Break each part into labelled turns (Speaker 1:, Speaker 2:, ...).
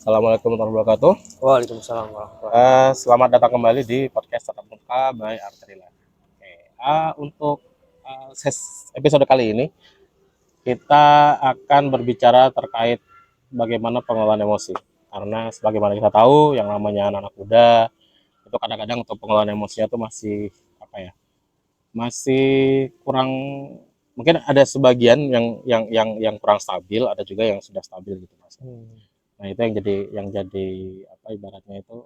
Speaker 1: Assalamualaikum warahmatullahi wabarakatuh.
Speaker 2: Waalaikumsalam warahmatullahi
Speaker 1: Selamat datang kembali di podcast Tatap Muka by Arterila. Oke, untuk episode kali ini kita akan berbicara terkait bagaimana pengelolaan emosi. Karena sebagaimana kita tahu, yang namanya anak-anak muda itu kadang-kadang untuk pengelolaan emosinya itu masih apa ya? Masih kurang, mungkin ada sebagian yang kurang stabil, ada juga yang sudah stabil gitu Mas. Nah, itu yang jadi apa ibaratnya itu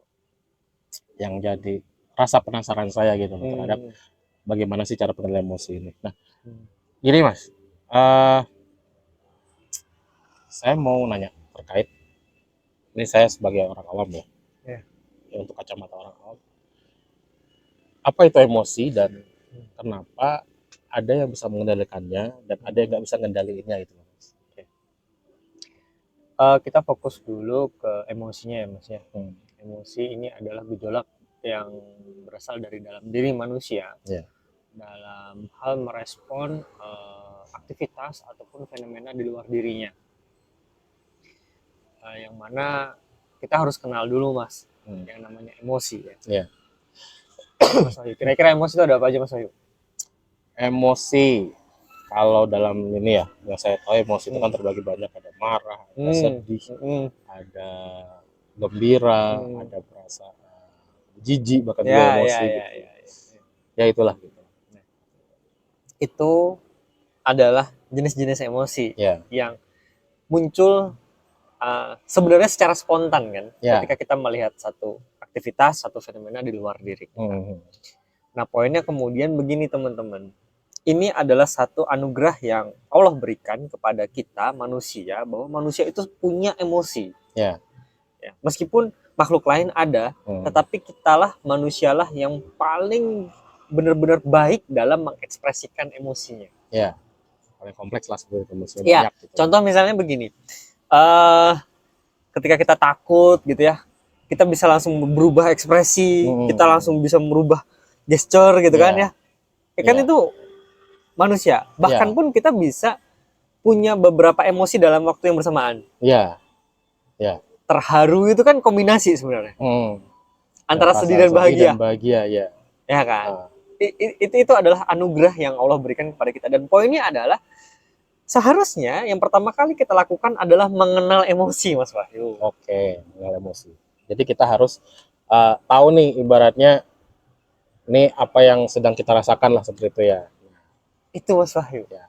Speaker 1: yang jadi rasa penasaran saya gitu loh terhadap bagaimana sih cara pengendalian emosi ini. Nah, gini Mas, eh saya mau nanya terkait ini, saya sebagai orang awam ya,
Speaker 2: Ya.
Speaker 1: untuk kacamata orang awam, apa itu emosi dan kenapa ada yang bisa mengendalikannya dan ada yang nggak bisa mengendalikannya itu Mas. Oke.
Speaker 2: Kita fokus dulu ke emosinya ya Mas ya. Emosi ini adalah gejolak yang berasal dari dalam diri manusia.
Speaker 1: Ya.
Speaker 2: Dalam hal merespon aktivitas ataupun fenomena di luar dirinya. Yang mana kita harus kenal dulu Mas, yang namanya emosi ya.
Speaker 1: Ya.
Speaker 2: Mas Wahyu, kira-kira emosi itu ada apa aja Mas Wahyu?
Speaker 1: Emosi, kalau dalam ini ya, yang saya tahu emosi itu kan terbagi banyak, ada marah, ada sedih, ada gembira, ada perasaan jijik, bahkan juga emosi gitu. Ya itulah gitu.
Speaker 2: Itu adalah jenis-jenis emosi yang muncul sebenarnya secara spontan kan, ketika kita melihat satu aktivitas, satu fenomena di luar diri kita. Nah, poinnya kemudian begini teman-teman, ini adalah satu anugerah yang Allah berikan kepada kita manusia, bahwa manusia itu punya emosi. Ya, meskipun makhluk lain ada, tetapi kitalah manusialah yang paling benar-benar baik dalam mengekspresikan emosinya.
Speaker 1: Ya, paling kompleks lah sebetulnya emosinya
Speaker 2: ya,
Speaker 1: banyak. Gitu.
Speaker 2: Contoh misalnya begini, ketika kita takut gitu ya, kita bisa langsung berubah ekspresi, kita langsung bisa merubah gesture gitu kan ya. Kan itu manusia. Bahkan pun kita bisa punya beberapa emosi dalam waktu yang bersamaan.
Speaker 1: Iya.
Speaker 2: Terharu itu kan kombinasi sebenarnya. Antara sedih dan bahagia.
Speaker 1: Ya.
Speaker 2: Ya kan? Itu adalah anugerah yang Allah berikan kepada kita. Dan poinnya adalah seharusnya yang pertama kali kita lakukan adalah mengenal emosi, Mas Wahyu.
Speaker 1: Oke, mengenal emosi. Jadi kita harus tahu nih ibaratnya ini apa yang sedang kita rasakan lah seperti itu ya.
Speaker 2: Itu Mas Wahyu. Ya.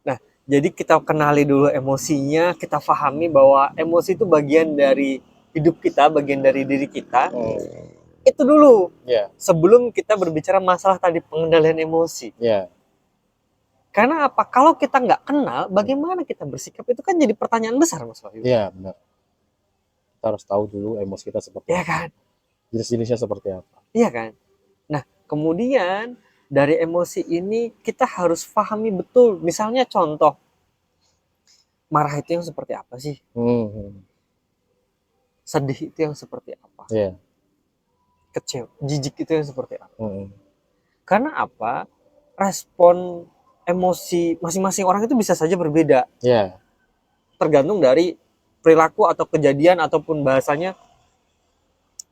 Speaker 2: Nah, jadi kita kenali dulu emosinya, kita pahami bahwa emosi itu bagian dari hidup kita, bagian dari diri kita. Itu dulu. Sebelum kita berbicara masalah tadi pengendalian emosi. Karena apa? Kalau kita nggak kenal, bagaimana kita bersikap? Itu kan jadi pertanyaan besar, Mas Wahyu.
Speaker 1: Iya, benar. Kita harus tahu dulu emosi kita seperti
Speaker 2: apa. Iya kan?
Speaker 1: Jenis-jenisnya seperti apa.
Speaker 2: Iya kan? Nah, kemudian dari emosi ini kita harus pahami betul. Misalnya contoh, marah itu yang seperti apa sih? Sedih itu yang seperti apa? Kecewa, jijik itu yang seperti apa? Karena apa? Respon emosi masing-masing orang itu bisa saja berbeda. Tergantung dari perilaku atau kejadian ataupun bahasanya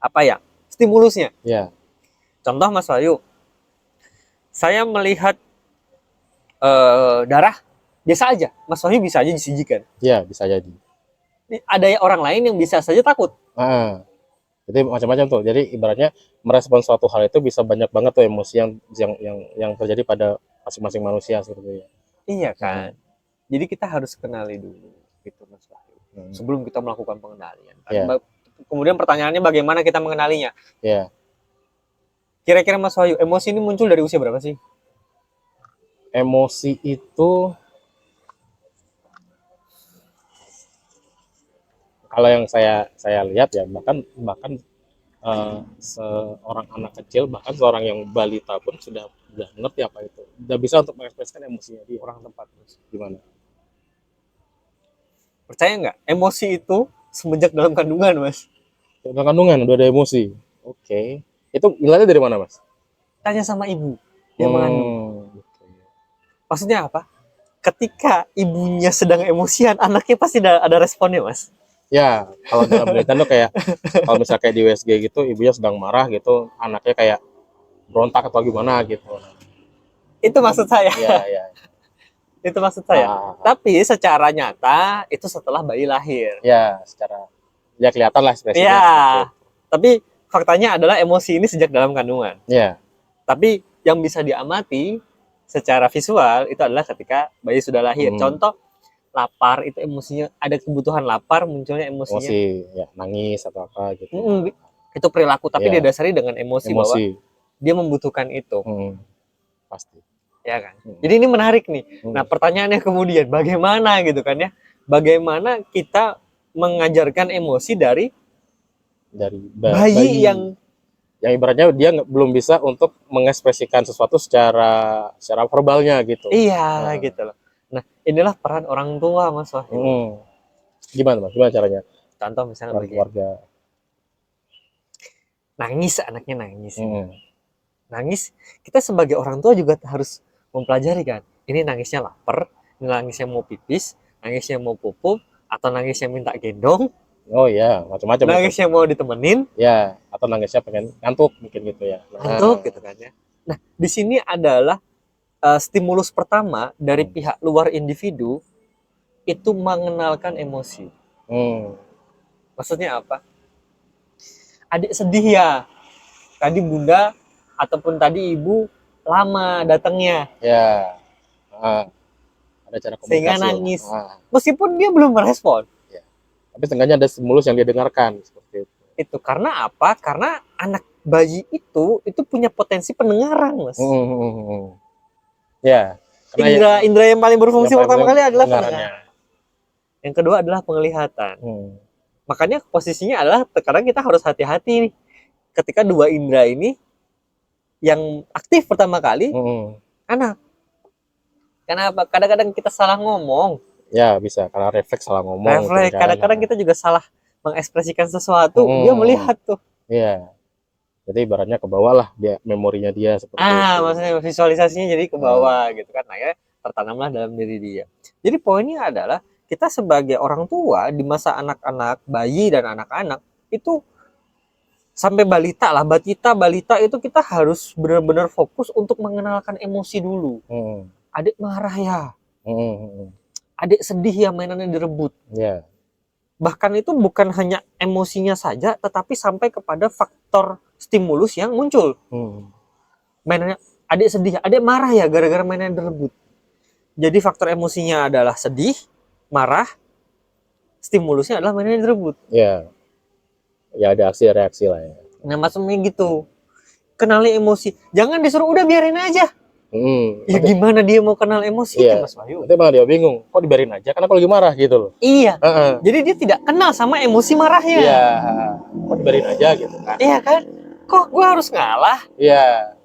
Speaker 2: apa ya, stimulusnya. Contoh Mas Wahyu, saya melihat darah biasa aja, Mas Wahyu bisa aja disijikan.
Speaker 1: Iya, bisa jadi.
Speaker 2: Ada orang lain yang bisa saja takut.
Speaker 1: Jadi macam-macam tuh. Jadi ibaratnya merespon suatu hal itu bisa banyak banget tuh emosi yang terjadi pada masing-masing manusia seperti itu.
Speaker 2: Iya kan. Jadi kita harus kenali dulu gitu Mas Wahyu. Sebelum kita melakukan pengendalian. Kemudian pertanyaannya bagaimana kita mengenalinya? Kira-kira Mas Wahyu, emosi ini muncul dari usia berapa sih?
Speaker 1: Emosi itu kalau yang saya lihat ya, bahkan seorang anak kecil, bahkan seorang yang balita pun sudah mengerti apa itu, sudah bisa untuk mengekspresikan emosinya dia.
Speaker 2: Kurang tepat, Mas.
Speaker 1: Gimana?
Speaker 2: Percaya nggak? Emosi itu semenjak dalam kandungan, Mas.
Speaker 1: Dalam kandungan udah ada emosi. Oke. Itu ilahnya dari mana, Mas?
Speaker 2: Tanya sama ibu yang mengandung. Maksudnya apa? Ketika ibunya sedang emosian, anaknya pasti ada responnya, Mas.
Speaker 1: Ya, kalau dalam penelitian tuh kayak kalau misalnya kayak di USG gitu, ibunya sedang marah gitu, anaknya kayak berontak atau gimana gitu.
Speaker 2: Itu maksud saya.
Speaker 1: Iya, iya.
Speaker 2: Itu maksud saya. Tapi secara nyata itu setelah bayi lahir.
Speaker 1: Ya, secara ya kelihatan lah ekspresinya.
Speaker 2: Ya, tapi faktanya adalah emosi ini sejak dalam kandungan.
Speaker 1: Ya.
Speaker 2: Tapi yang bisa diamati secara visual itu adalah ketika bayi sudah lahir. Contoh, lapar itu emosinya, ada kebutuhan lapar, munculnya emosinya.
Speaker 1: Emosi, ya, nangis atau apa gitu.
Speaker 2: Itu perilaku, tapi didasari dengan emosi bahwa dia membutuhkan itu.
Speaker 1: Pasti.
Speaker 2: Ya kan? Jadi ini menarik nih. Nah, pertanyaannya kemudian bagaimana gitu kan ya? Bagaimana kita mengajarkan emosi dari bayi yang
Speaker 1: ibaratnya dia belum bisa untuk mengekspresikan sesuatu secara verbalnya gitu.
Speaker 2: Iya, gitu loh. Nah, inilah peran orang tua, Mas Wahyu.
Speaker 1: Gimana, Mas? Gimana caranya?
Speaker 2: Contoh misalnya
Speaker 1: bagi keluarga.
Speaker 2: Nangis, anaknya nangis. Nangis, kita sebagai orang tua juga harus mempelajari kan. Ini nangisnya lapar, ini nangisnya mau pipis, nangisnya mau pupu, atau nangisnya minta gendong.
Speaker 1: Oh iya, macam-macam.
Speaker 2: Nangisnya mau ditemenin.
Speaker 1: Ya, atau nangisnya pengen ngantuk mungkin gitu ya.
Speaker 2: Ngantuk gitu kan ya. Nah, di sini adalah stimulus pertama dari pihak luar individu itu mengenalkan emosi. Maksudnya apa? Adik sedih ya. Tadi bunda ataupun tadi ibu lama datangnya.
Speaker 1: Ya. Ada cara komunikasi.
Speaker 2: Sehingga nangis. Meskipun dia belum merespon.
Speaker 1: Ya. Tapi setidaknya ada stimulus yang dia dengarkan seperti itu.
Speaker 2: Itu karena apa? Karena anak bayi itu punya potensi pendengaran, Mas.
Speaker 1: Ya,
Speaker 2: indra yang paling berfungsi pertama kali adalah pendengaran. Yang kedua adalah penglihatan. Makanya posisinya adalah sekarang kita harus hati-hati nih. Ketika dua indra ini yang aktif pertama kali, anak. Kenapa? Kadang-kadang kita salah ngomong.
Speaker 1: Ya, bisa. Karena refleks salah ngomong.
Speaker 2: Refleks. Kadang-kadang kita juga salah mengekspresikan sesuatu. Dia melihat tuh.
Speaker 1: Iya. Jadi ibaratnya ke bawah lah dia memorinya dia seperti itu.
Speaker 2: Maksudnya visualisasinya jadi ke bawah gitu kan. Akhirnya tertanamlah dalam diri dia. Jadi poinnya adalah kita sebagai orang tua di masa anak-anak, bayi dan anak-anak itu sampai balita itu kita harus benar-benar fokus untuk mengenalkan emosi dulu. Adik marah ya. Adik sedih ya, mainannya direbut.
Speaker 1: Yeah.
Speaker 2: Bahkan itu bukan hanya emosinya saja, tetapi sampai kepada faktor stimulus yang muncul. Mainannya, adik sedih, adik marah ya gara-gara mainannya direbut. Jadi faktor emosinya adalah sedih, marah, stimulusnya adalah mainannya direbut.
Speaker 1: Ya, ya ada aksi-reaksi lah ya.
Speaker 2: Nah maksudnya gitu, kenali emosi, jangan disuruh udah biarin aja. Ya gimana dia mau kenal emosi kan Mas Wahyu?
Speaker 1: Nanti malah dia bingung, kok dibiarin aja karena aku lagi marah gitu loh.
Speaker 2: Iya. Jadi dia tidak kenal sama emosi marahnya.
Speaker 1: Iya. Kok dibiarin aja gitu kan?
Speaker 2: Iya kan? Kok gue harus ngalah?
Speaker 1: Iya.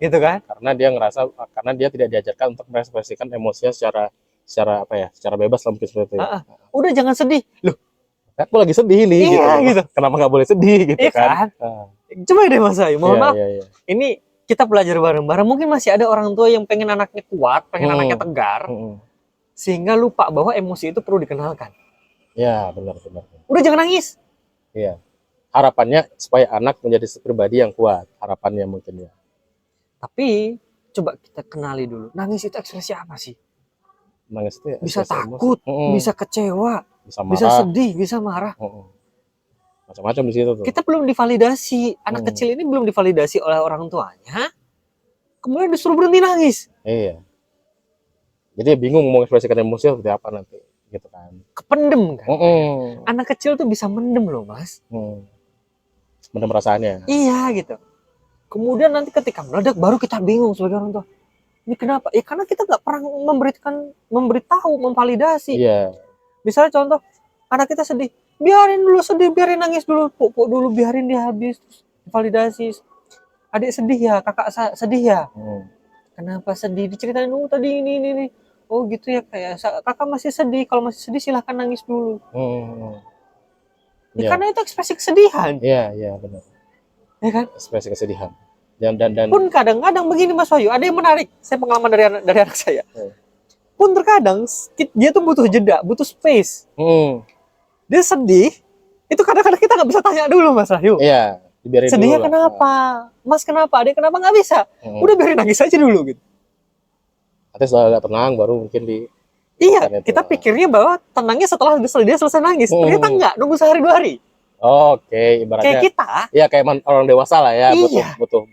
Speaker 2: Gitu kan?
Speaker 1: Karena dia ngerasa, karena dia tidak diajarkan untuk mengekspresikan emosinya secara apa ya? Secara bebas lah mungkin seperti itu.
Speaker 2: Udah jangan sedih. Loh,
Speaker 1: aku lagi sedih nih gitu. Kenapa nggak boleh sedih gitu kan?
Speaker 2: Coba deh Mas Wahyu, mohon maaf. Ini kita belajar bareng-bareng. Mungkin masih ada orang tua yang pengen anaknya kuat, pengen anaknya tegar, sehingga lupa bahwa emosi itu perlu dikenalkan.
Speaker 1: Ya, benar.
Speaker 2: Udah jangan nangis.
Speaker 1: Iya. Harapannya supaya anak menjadi pribadi yang kuat. Harapannya mungkin ya.
Speaker 2: Tapi coba kita kenali dulu. Nangis itu ekspresi apa sih?
Speaker 1: Nangis itu
Speaker 2: bisa takut, bisa kecewa, bisa sedih, bisa marah.
Speaker 1: Macam-macam di situ tuh.
Speaker 2: Kita belum divalidasi, anak kecil ini belum divalidasi oleh orang tuanya, kemudian disuruh berhenti nangis.
Speaker 1: Iya. Jadi bingung mau ekspresikan emosi seperti apa nanti, gitu kan?
Speaker 2: Kependem kan? Anak kecil tuh bisa mendem loh Mas.
Speaker 1: Mendem perasaannya.
Speaker 2: Iya gitu. Kemudian nanti ketika meledak baru kita bingung sebagai orang tua. Ini kenapa? Ya karena kita nggak pernah memberitahu, memvalidasi.
Speaker 1: Iya.
Speaker 2: Misalnya contoh, anak kita sedih. Biarin dulu sedih, biarin nangis dulu, pupuk dulu, biarin dia habis, validasi. Adik sedih ya, kakak sedih ya. Kenapa sedih? Diceritain dulu tadi ini. Oh gitu ya, kayak kakak masih sedih. Kalau masih sedih silahkan nangis dulu. Karena itu ekspresi kesedihan.
Speaker 1: Iya benar.
Speaker 2: Ya kan?
Speaker 1: Ekspresi kesedihan. Dan
Speaker 2: pun kadang-kadang begini Mas Wahyu, ada yang menarik. Saya pengalaman dari anak saya. Pun terkadang dia tuh butuh jeda, butuh space. dia sedih, itu kadang-kadang kita nggak bisa tanya dulu Mas Rahyu.
Speaker 1: Iya, dibiarin
Speaker 2: sedihnya
Speaker 1: dulu
Speaker 2: kenapa? Mas kenapa? Dia kenapa nggak bisa? Udah biarin nangis aja dulu gitu.
Speaker 1: Nanti setelah agak tenang baru mungkin di.
Speaker 2: Iya, kita pikirnya bahwa tenangnya setelah dia selesai nangis. Ternyata enggak, nunggu sehari 2 hari.
Speaker 1: Oke, ibaratnya
Speaker 2: kayak kita.
Speaker 1: Iya, kayak orang dewasa lah ya,
Speaker 2: iya. butuh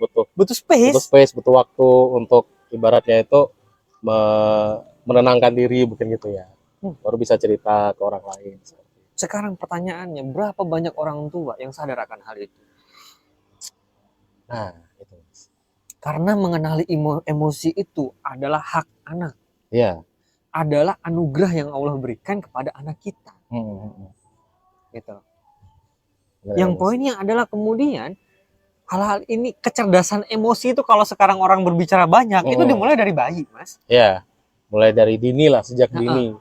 Speaker 2: space.
Speaker 1: Butuh space, butuh waktu untuk ibaratnya itu menenangkan diri mungkin gitu ya. Baru bisa cerita ke orang lain.
Speaker 2: Sekarang pertanyaannya, berapa banyak orang tua yang sadar akan hal itu?
Speaker 1: Nah, itu.
Speaker 2: Karena mengenali emosi itu adalah hak anak.
Speaker 1: Iya.
Speaker 2: Adalah anugerah yang Allah berikan kepada anak kita. Gitu. Yang poinnya adalah kemudian hal-hal ini, kecerdasan emosi itu kalau sekarang orang berbicara banyak, itu dimulai dari bayi, Mas.
Speaker 1: Iya, mulai dari dini lah, sejak dini.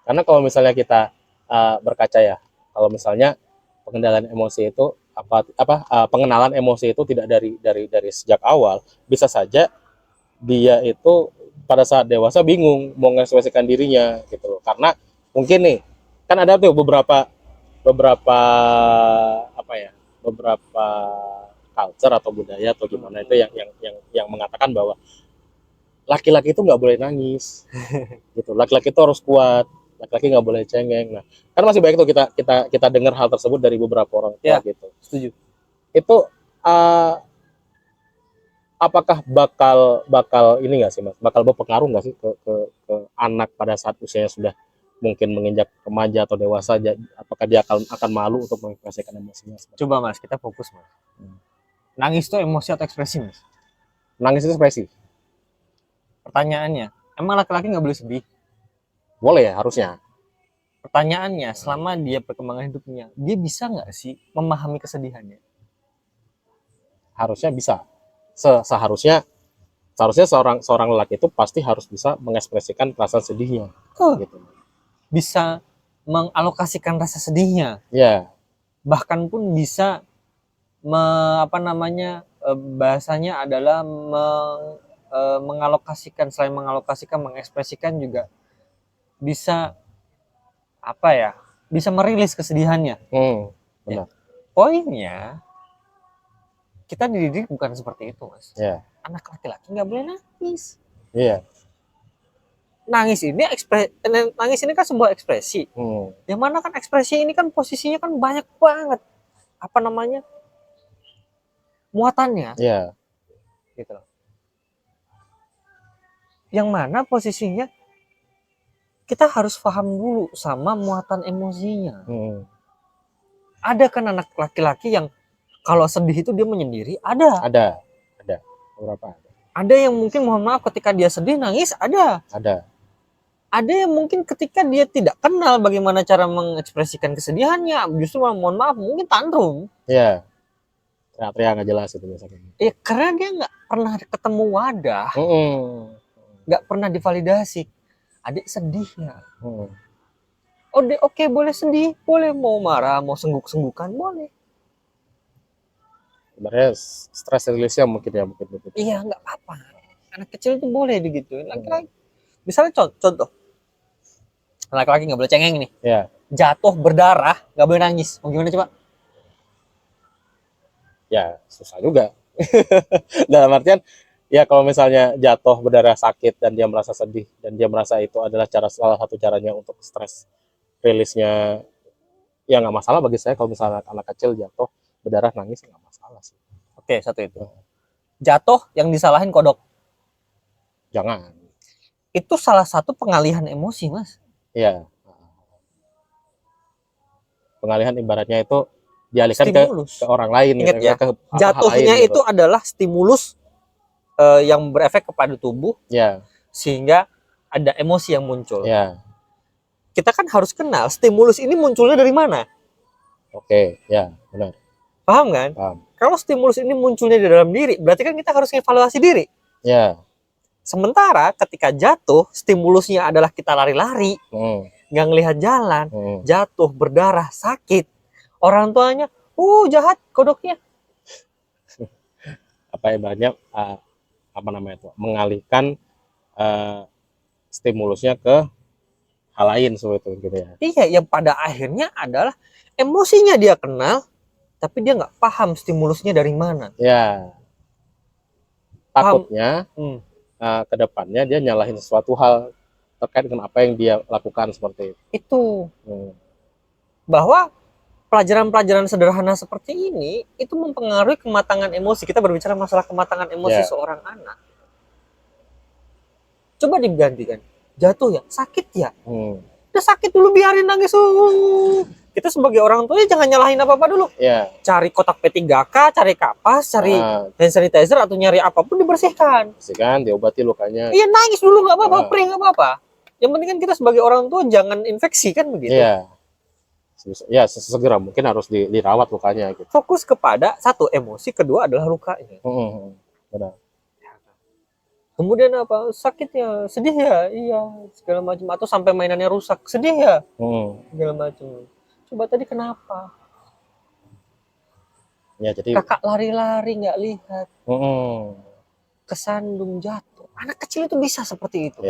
Speaker 1: Karena kalau misalnya kita berkaca ya, kalau misalnya pengendalian emosi itu pengenalan emosi itu tidak dari sejak awal, bisa saja dia itu pada saat dewasa bingung mau mengekspresikan dirinya gitu loh. Karena mungkin nih, kan ada tuh beberapa culture atau budaya atau gimana itu yang mengatakan bahwa laki-laki itu nggak boleh nangis gitu, laki-laki itu harus kuat, laki-laki nggak boleh cengeng. Nah, kan masih banyak tuh kita dengar hal tersebut dari beberapa orang tua gitu.
Speaker 2: Setuju.
Speaker 1: Itu apakah bakal ini nggak sih Mas, bakal berpengaruh nggak sih ke anak pada saat usianya sudah mungkin menginjak remaja atau dewasa, apakah dia akan malu untuk mengekspresikan emosinya?
Speaker 2: Coba Mas, kita fokus Mas. Nangis itu emosi atau ekspresi Mas?
Speaker 1: Nangis itu ekspresi.
Speaker 2: Pertanyaannya, emang laki-laki nggak boleh sedih?
Speaker 1: Boleh ya, harusnya.
Speaker 2: Pertanyaannya, selama dia perkembangan hidupnya, dia bisa nggak sih memahami kesedihannya?
Speaker 1: Harusnya bisa. Seharusnya seorang lelaki itu pasti harus bisa mengekspresikan perasaan sedihnya. Gitu.
Speaker 2: Bisa mengalokasikan rasa sedihnya.
Speaker 1: Ya.
Speaker 2: Bahkan pun bisa bahasanya adalah mengalokasikan, selain mengalokasikan, mengekspresikan juga bisa bisa merilis kesedihannya.
Speaker 1: Benar.
Speaker 2: Ya. Poinnya, kita dididik bukan seperti itu Mas.
Speaker 1: Yeah.
Speaker 2: Anak laki-laki nggak boleh nangis.
Speaker 1: Iya.
Speaker 2: Nangis ini kan sebuah ekspresi. Yang mana kan ekspresi ini kan posisinya kan banyak banget muatannya.
Speaker 1: Iya.
Speaker 2: Gitu loh. Yang mana posisinya kita harus paham dulu sama muatan emosinya. Ada kan anak laki-laki yang kalau sedih itu dia menyendiri, ada. Beberapa ada. Ada yang mungkin mohon maaf ketika dia sedih nangis, ada. Ada yang mungkin ketika dia tidak kenal bagaimana cara mengekspresikan kesedihannya, justru mohon maaf mungkin tantrum.
Speaker 1: Iya. Teriak-teriak nggak jelas itu biasanya.
Speaker 2: Iya, karena dia nggak pernah ketemu wadah, nggak pernah divalidasi. Adik sedih ya. Oke, boleh sedih, boleh mau marah, mau sengguk-senggukan, boleh. Sebenarnya
Speaker 1: stress release-nya mungkin.
Speaker 2: Iya, nggak apa-apa. Anak kecil itu boleh digituin. Laki-laki, misalnya contoh, laki-laki nggak boleh cengeng nih.
Speaker 1: Yeah.
Speaker 2: Jatuh berdarah, nggak boleh nangis. Mau gimana coba?
Speaker 1: Ya susah juga. Dalam artian, ya kalau misalnya jatuh berdarah sakit dan dia merasa sedih dan dia merasa itu adalah salah satu caranya untuk stress rilisnya, ya nggak masalah bagi saya. Kalau misalnya anak kecil jatuh berdarah nangis nggak masalah sih.
Speaker 2: Oke, satu itu. Jatuh yang disalahin kodok.
Speaker 1: Jangan.
Speaker 2: Itu salah satu pengalihan emosi Mas.
Speaker 1: Iya. Pengalihan ibaratnya itu dialihkan ke orang lain.
Speaker 2: Ingat gitu, ya, jatuhnya itu gitu. Adalah stimulus yang berefek kepada tubuh, sehingga ada emosi yang muncul. Kita kan harus kenal stimulus ini munculnya dari mana.
Speaker 1: Oke, ya benar.
Speaker 2: Paham kan?
Speaker 1: Paham.
Speaker 2: Kalau stimulus ini munculnya di dalam diri, berarti kan kita harus evaluasi diri. Sementara ketika jatuh, stimulusnya adalah kita lari-lari, nggak ngelihat jalan, jatuh berdarah, sakit. Orang tuanya, jahat kodoknya.
Speaker 1: Ibaratnya mengalihkan stimulusnya ke hal lain seperti itu gitu ya.
Speaker 2: Iya, yang pada akhirnya adalah emosinya dia kenal, tapi dia nggak paham stimulusnya dari mana.
Speaker 1: Ya, takutnya ke depannya dia nyalahin sesuatu hal terkait dengan apa yang dia lakukan seperti itu.
Speaker 2: Itu bahwa pelajaran-pelajaran sederhana seperti ini itu mempengaruhi kematangan emosi. Kita berbicara masalah kematangan emosi seorang anak. Coba digantikan, jatuh ya, sakit ya. Udah sakit dulu, biarin nangis. Kita sebagai orang tua jangan nyalahin apa-apa dulu. Cari kotak P3K, cari kapas, cari hand sanitizer atau nyari apapun, dibersihkan.
Speaker 1: Bersihkan, diobati lukanya.
Speaker 2: Iya, nangis dulu nggak apa-apa, pray nggak apa-apa. Yang penting kan kita sebagai orang tua jangan infeksi kan begitu.
Speaker 1: Iya. Ya, sesegera mungkin harus dirawat lukanya gitu.
Speaker 2: Fokus kepada satu, emosi, kedua adalah lukanya.
Speaker 1: Benar.
Speaker 2: Kemudian apa? Sakit ya, sedih ya, iya, segala macam, atau sampai mainannya rusak, sedih ya, segala macam. Coba tadi kenapa?
Speaker 1: Ya, jadi
Speaker 2: kakak lari-lari nggak lihat, kesandung, jatuh. Anak kecil itu bisa seperti itu,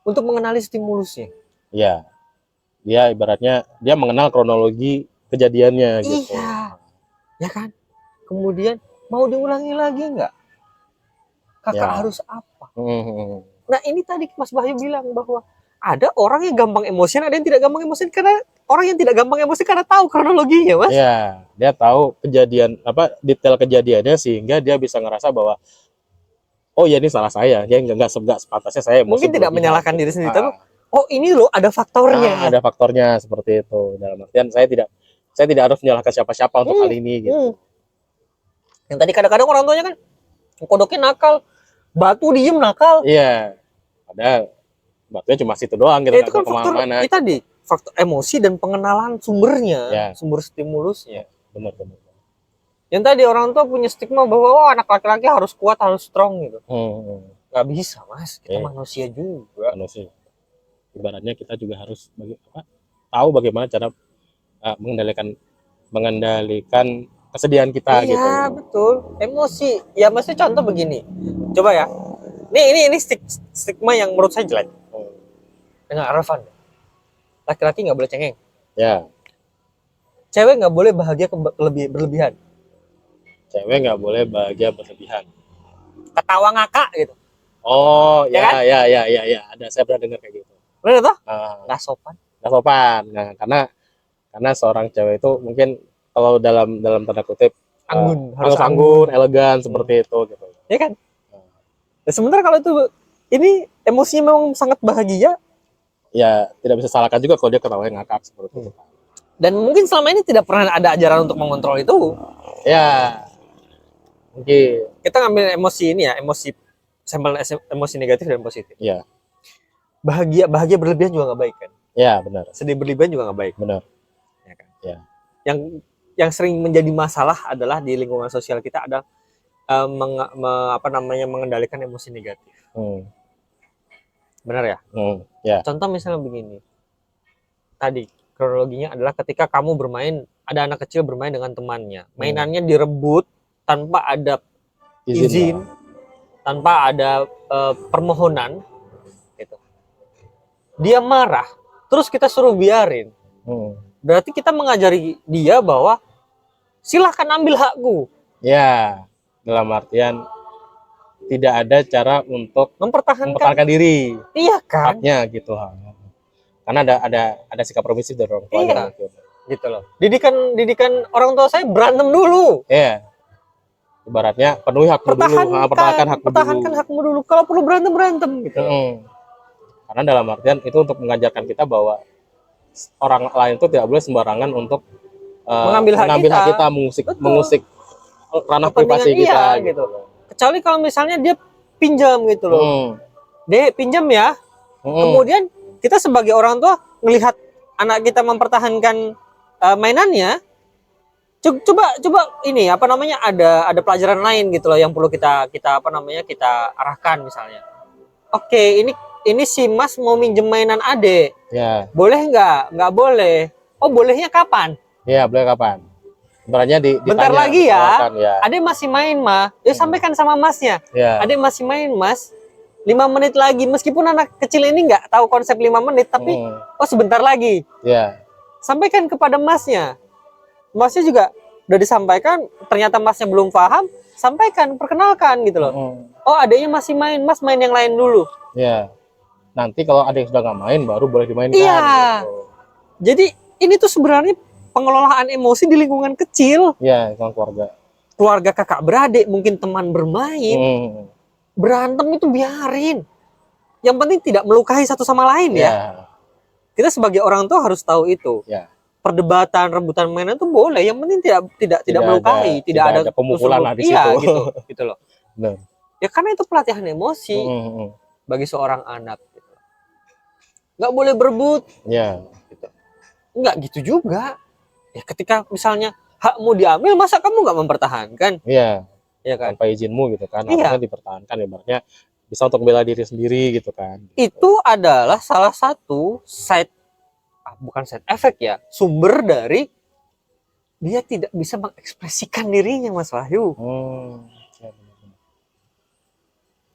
Speaker 2: untuk mengenali stimulusnya.
Speaker 1: Iya. Dia ibaratnya dia mengenal kronologi kejadiannya gitu.
Speaker 2: Iya, ya kan? Kemudian mau diulangi lagi nggak? Kakak harus apa? Nah ini tadi Mas Bayu bilang bahwa ada orang yang gampang emosian, ada yang tidak gampang emosian. Karena orang yang tidak gampang emosi karena tahu kronologinya, Mas.
Speaker 1: Iya, dia tahu kejadian detail kejadiannya sehingga dia bisa ngerasa bahwa oh ya ini salah saya. Dia nggak sepantasnya saya emosi.
Speaker 2: Mungkin tidak menyalahkan diri sendiri, tapi oh ini loh ada faktornya.
Speaker 1: Ada faktornya seperti itu. Dalam artian saya tidak harus menyalahkan siapa-siapa untuk hal ini gitu.
Speaker 2: Yang tadi kadang-kadang orang tuanya kan kodoknya nakal, batu diem nakal.
Speaker 1: Iya. Padahal batunya cuma situ doang gitu.
Speaker 2: Itu kan faktor itu tadi, faktor emosi dan pengenalan sumbernya, sumber stimulusnya.
Speaker 1: Benar.
Speaker 2: Yang tadi orang tua punya stigma bahwa anak laki-laki harus kuat, harus strong gitu. Nggak bisa, Mas. Kita manusia juga.
Speaker 1: Manusia. Ibaratnya kita juga harus tahu bagaimana cara mengendalikan kesedihan kita gitu.
Speaker 2: Iya, betul. Emosi. Ya, maksudnya contoh begini. Coba ya. Ini stigma yang menurut saya jelek. Enggak relevan. Laki-laki nggak boleh cengeng.
Speaker 1: Ya.
Speaker 2: Cewek nggak boleh bahagia berlebihan.
Speaker 1: Cewek nggak boleh bahagia berlebihan.
Speaker 2: Ketawa ngakak gitu.
Speaker 1: Oh, ya. Ada, saya pernah dengar kayak gitu.
Speaker 2: Benar toh? Nggak sopan.
Speaker 1: Nah, karena seorang cewek itu mungkin kalau dalam tanda kutip harus anggun, elegan seperti itu gitu.
Speaker 2: Ya kan? Nah, sementara kalau itu ini emosinya memang sangat bahagia,
Speaker 1: ya tidak bisa salahkan juga kalau dia ketawa ngakak seperti itu.
Speaker 2: Dan mungkin selama ini tidak pernah ada ajaran untuk mengontrol itu.
Speaker 1: Ya. Mungkin
Speaker 2: kita ngambil emosi ini ya, sampel emosi negatif dan positif.
Speaker 1: Iya.
Speaker 2: Bahagia berlebihan juga nggak baik kan?
Speaker 1: Ya, benar.
Speaker 2: Sedih berlebihan juga nggak baik.
Speaker 1: Benar.
Speaker 2: Ya kan?
Speaker 1: Ya.
Speaker 2: Yang sering menjadi masalah adalah di lingkungan sosial kita ada mengendalikan emosi negatif. Benar ya?
Speaker 1: Ya.
Speaker 2: Contoh misalnya begini. Tadi kronologinya adalah ketika kamu bermain, ada anak kecil bermain dengan temannya. Mainannya direbut tanpa ada izin, tanpa ada permohonan gitu. Dia marah, terus kita suruh biarin. Berarti kita mengajari dia bahwa silahkan ambil hakku.
Speaker 1: Ya, dalam artian tidak ada cara untuk mempertahankan diri.
Speaker 2: Iya kan?
Speaker 1: Haknya gitu. Karena ada sikap permisif dari orang tua.
Speaker 2: Iya. Gitu loh. Didikan orang tua saya berantem dulu.
Speaker 1: Iya. Ibaratnya penuhi hakmu dulu, pertahankan hakmu
Speaker 2: dulu. Kalau perlu berantem gitu.
Speaker 1: Karena dalam artian itu untuk mengajarkan kita bahwa orang lain itu tidak boleh sembarangan untuk mengambil hak kita, mengusik ranah privasi kita gitu.
Speaker 2: Kecuali kalau misalnya dia pinjam gitu loh. Dek, pinjam ya. Kemudian kita sebagai orang tua melihat anak kita mempertahankan mainannya, coba ini ada pelajaran lain gitu loh yang perlu kita arahkan misalnya. Oke, ini si Mas mau minjem mainan adek.
Speaker 1: Ya.
Speaker 2: Boleh nggak? Nggak boleh. Oh, bolehnya kapan?
Speaker 1: Iya, boleh kapan? Sebenarnya
Speaker 2: bentar lagi ya. Adek masih main, mah. Ya sampaikan sama Masnya.
Speaker 1: Ya.
Speaker 2: Adek masih main, Mas. menit lagi, meskipun anak kecil ini nggak tahu konsep 5 menit, tapi oh sebentar lagi. Sampaikan kepada masnya. Masnya juga udah disampaikan, ternyata masnya belum paham, sampaikan, perkenalkan gitu loh. Oh adiknya masih main, mas main yang lain dulu.
Speaker 1: Nanti kalau adik sudah nggak main, baru boleh dimainkan.
Speaker 2: Gitu. Jadi ini tuh sebenarnya pengelolaan emosi di lingkungan kecil.
Speaker 1: Sama
Speaker 2: keluarga kakak beradik, mungkin teman bermain, berantem itu biarin. Yang penting tidak melukai satu sama lain ya. Kita sebagai orang tua harus tahu itu. Perdebatan, rebutan mainan itu boleh, yang penting tidak melukai, tidak ada
Speaker 1: pemukulan di situ.
Speaker 2: Gitu loh. Ya karena itu pelatihan emosi bagi seorang anak. Gitu. Nggak boleh berebut. Gitu. Nggak gitu juga. Ya ketika misalnya hakmu diambil, masa kamu nggak mempertahankan?
Speaker 1: Ya
Speaker 2: kan?
Speaker 1: Tanpa izinmu gitu kan, harusnya dipertahankan, ibaratnya bisa untuk bela diri sendiri gitu kan.
Speaker 2: Itu adalah salah satu bukan side effect ya, sumber dari dia tidak bisa mengekspresikan dirinya, Mas Wahyu.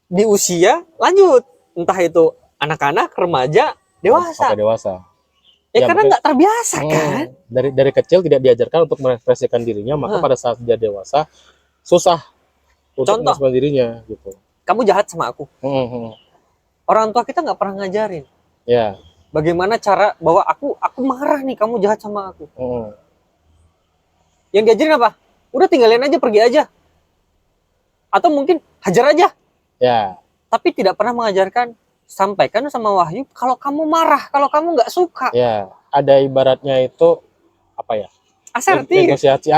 Speaker 2: Di usia lanjut, entah itu anak-anak, remaja, dewasa.
Speaker 1: Sampai dewasa.
Speaker 2: Ya karena nggak terbiasa kan.
Speaker 1: Dari kecil tidak diajarkan untuk mengekspresikan dirinya, maka pada saat dia dewasa susah untuk mengekspresikan dirinya gitu.
Speaker 2: Kamu jahat sama aku. Orang tua kita nggak pernah ngajarin. Bagaimana cara bahwa aku marah nih, kamu jahat sama aku. Yang diajarin apa? Udah tinggalin aja, pergi aja. Atau mungkin hajar aja. Tapi tidak pernah mengajarkan, sampaikan sama Wahyu kalau kamu marah, kalau kamu nggak suka.
Speaker 1: Ada ibaratnya itu apa ya?
Speaker 2: Asertif.
Speaker 1: Negosiasi,